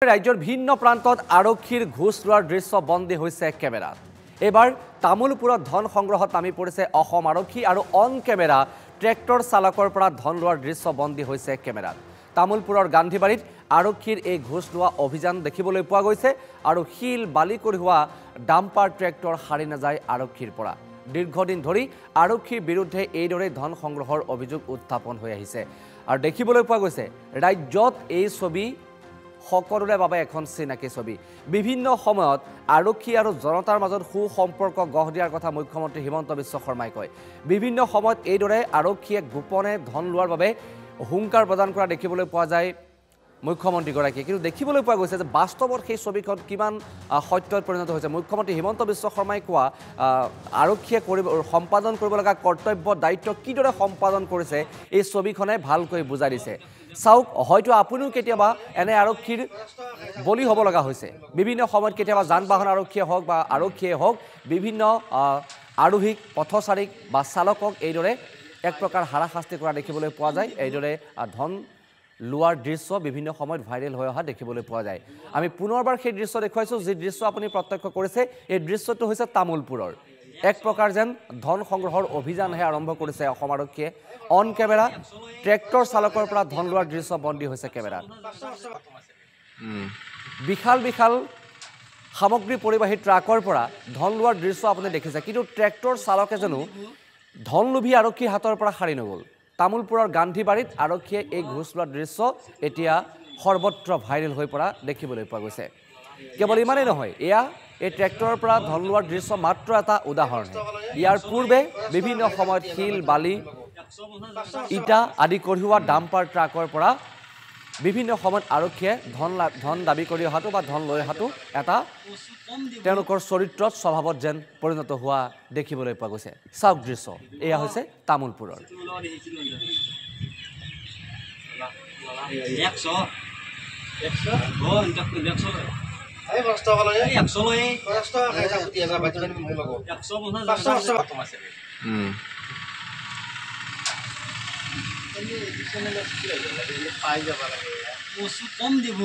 ৰাজ্যৰ ভিন্ন প্ৰান্তত আৰক্ষীৰ ঘুষ লোৱাৰ দৃশ্য বন্দী হৈছে কেমেৰাত। এবাৰ তামুলপুৰত ধন সংগ্ৰহত নামি পৰিছে অসম আৰক্ষী আৰু অন কেমেৰা ট্ৰেক্টৰ চালকৰ পৰা ধন লোৱাৰ দৃশ্য বন্দী হৈছে কেমেৰাত। তামুলপুৰৰ গান্ধীবাৰীত আৰক্ষীৰ এই ঘুষ লোৱা অভিযান দেখিবলৈ পোৱা গৈছে আৰু শিল বালি কঢ়িওৱা ডাম্পাৰ ট্ৰেক্টৰ সাৰি নাযায় আৰক্ষীৰ পৰা। দীৰ্ঘদিন ধৰি আৰক্ষীৰ বিৰুদ্ধে এইদৰে ধন সংগ্ৰহৰ অভিযোগ উত্থাপন হৈ আহিছে আৰু দেখিবলৈ পোৱা গৈছে ৰাজ্যত এই ছবি সকলোৰে বাবে এখন চিনাকি ছবি। বিভিন্ন সময়ত আৰক্ষী আৰু জনতাৰ মাজত সুসম্পৰ্ক গঢ় দিয়াৰ কথা মুখ্যমন্ত্ৰী হিমন্ত বিশ্ব শৰ্মাই কয়। বিভিন্ন সময়ত এইদৰে আৰক্ষীয়ে গোপনে ধন লোৱাৰ বাবে হুংকাৰ প্ৰদান কৰা দেখিবলৈ পোৱা যায় মুখ্যমন্ত্ৰীগৰাকীয়ে। কিন্তু দেখিবলৈ পোৱা গৈছে যে বাস্তৱত সেই ছবিখন কিমান সত্যত পৰিণত হৈছে। মুখ্যমন্ত্ৰী হিমন্ত বিশ্ব শৰ্মাই কোৱা আৰক্ষীয়ে সম্পাদন কৰিব লগা কৰ্তব্য দায়িত্ব কিদৰে সম্পাদন কৰিছে এই ছবিখনে ভালকৈ বুজাই দিছে। চাওক, হয়তো আপুনিও কেতিয়াবা এনে আৰক্ষীৰ বলি হ'ব লগা হৈছে। বিভিন্ন সময়ত কেতিয়াবা যান বাহন আৰক্ষীয়ে হওক বা আৰক্ষীয়ে হওক বিভিন্ন আৰোহীক পথচাৰীক বা চালকক এইদৰে এক প্ৰকাৰ হাৰাশাস্তি কৰা দেখিবলৈ পোৱা যায়। এইদৰে ধন লোৱাৰ দৃশ্য বিভিন্ন সময়ত ভাইৰেল হৈ অহা দেখিবলৈ পোৱা যায়। আমি পুনৰবাৰ সেই দৃশ্য দেখুৱাইছোঁ, যি দৃশ্য আপুনি প্ৰত্যক্ষ কৰিছে। এই দৃশ্যটো হৈছে তামুলপুৰৰ। এক প্ৰকাৰ যেন ধন সংগ্ৰহৰ অভিযানহে আৰম্ভ কৰিছে অসম আৰক্ষীয়ে। অন কেমেৰা ট্ৰেক্টৰ চালকৰ পৰা ধন লোৱাৰ দৃশ্য বন্দী হৈছে কেমেৰাত। বিশাল বিশাল সামগ্ৰী পৰিবাহী ট্ৰাকৰ পৰা ধন লোৱাৰ দৃশ্য আপুনি দেখিছে, কিন্তু ট্ৰেক্টৰ চালকে জানো ধন লোভী আৰক্ষীৰ হাতৰ পৰা সাৰি নগ'ল। তামুলপুৰৰ গান্ধীবাৰীত আৰক্ষীয়ে এই ঘুষ লোৱাৰ দৃশ্য এতিয়া সৰ্বত্ৰ ভাইৰেল হৈ পৰা দেখিবলৈ পোৱা গৈছে। কেৱল ইমানেই নহয়, এয়া এই ট্ৰেক্টৰৰ পৰা ধন লোৱাৰ দৃশ্য মাত্ৰ এটা উদাহৰণ। ইয়াৰ পূৰ্বে বিভিন্ন সময়ত শিল বালি ইটা আদি কঢ়িওৱা ডাম্পাৰ ট্ৰাকৰ পৰা বিভিন্ন সময়ত আৰক্ষীয়ে ধন দাবী কৰি অহাটো বা ধন লৈ অহাটো এটা তেওঁলোকৰ চৰিত্ৰত স্বভাৱত যেন পৰিণত হোৱা দেখিবলৈ পোৱা গৈছে। চাওক দৃশ্য, এয়া হৈছে তামুলপুৰৰ। কম দিব